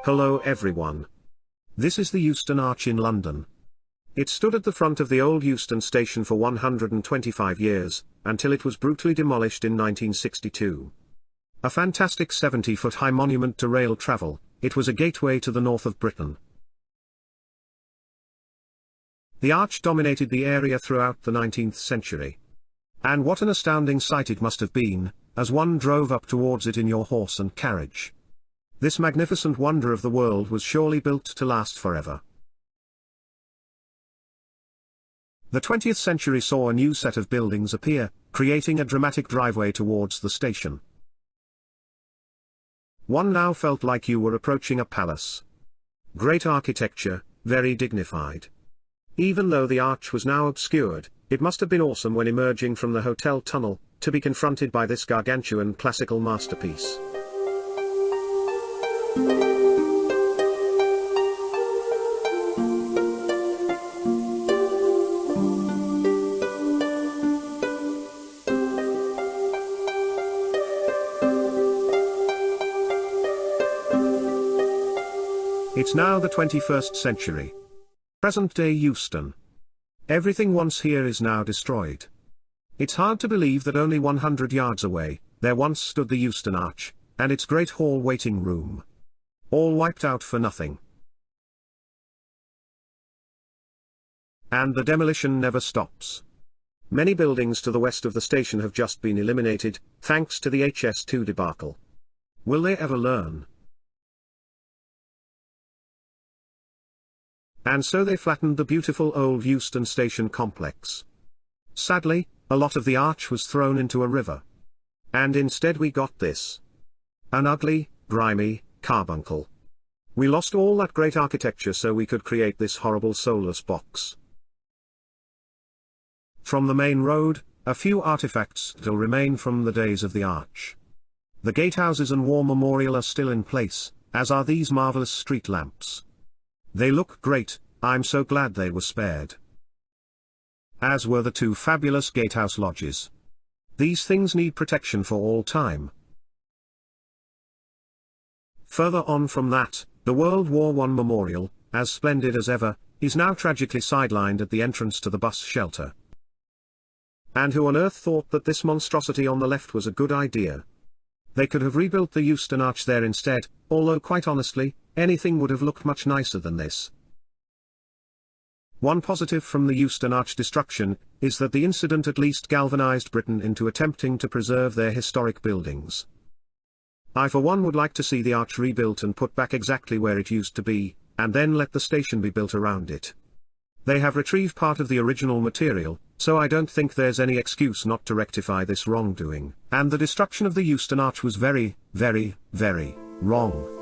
Hello everyone. This is the Euston Arch in London. It stood at the front of the old Euston station for 125 years, until it was brutally demolished in 1962. A fantastic 70-foot high monument to rail travel, it was a gateway to the north of Britain. The arch dominated the area throughout the 19th century. And what an astounding sight it must have been, as one drove up towards it in your horse and carriage. This magnificent wonder of the world was surely built to last forever. The 20th century saw a new set of buildings appear, creating a dramatic driveway towards the station. One now felt like you were approaching a palace. Great architecture, very dignified. Even though the arch was now obscured, it must have been awesome when emerging from the hotel tunnel, to be confronted by this gargantuan classical masterpiece. It's now the 21st century. Present-day Euston. Everything once here is now destroyed. It's hard to believe that only 100 yards away, there once stood the Euston Arch, and its great hall waiting room. All wiped out for nothing. And the demolition never stops. Many buildings to the west of the station have just been eliminated, thanks to the HS2 debacle. Will they ever learn? And so they flattened the beautiful old Euston Station complex. Sadly, a lot of the arch was thrown into a river. And instead we got this. An ugly, grimy, carbuncle. We lost all that great architecture so we could create this horrible soulless box. From the main road, a few artifacts still remain from the days of the arch. The gatehouses and war memorial are still in place, as are these marvelous street lamps. They look great, I'm so glad they were spared. As were the two fabulous gatehouse lodges. These things need protection for all time. Further on from that, the World War I memorial, as splendid as ever, is now tragically sidelined at the entrance to the bus shelter. And who on earth thought that this monstrosity on the left was a good idea? They could have rebuilt the Euston Arch there instead, although quite honestly, anything would have looked much nicer than this. One positive from the Euston Arch destruction, is that the incident at least galvanized Britain into attempting to preserve their historic buildings. I for one would like to see the arch rebuilt and put back exactly where it used to be, and then let the station be built around it. They have retrieved part of the original material, so I don't think there's any excuse not to rectify this wrongdoing, and the destruction of the Euston Arch was very, very, very wrong.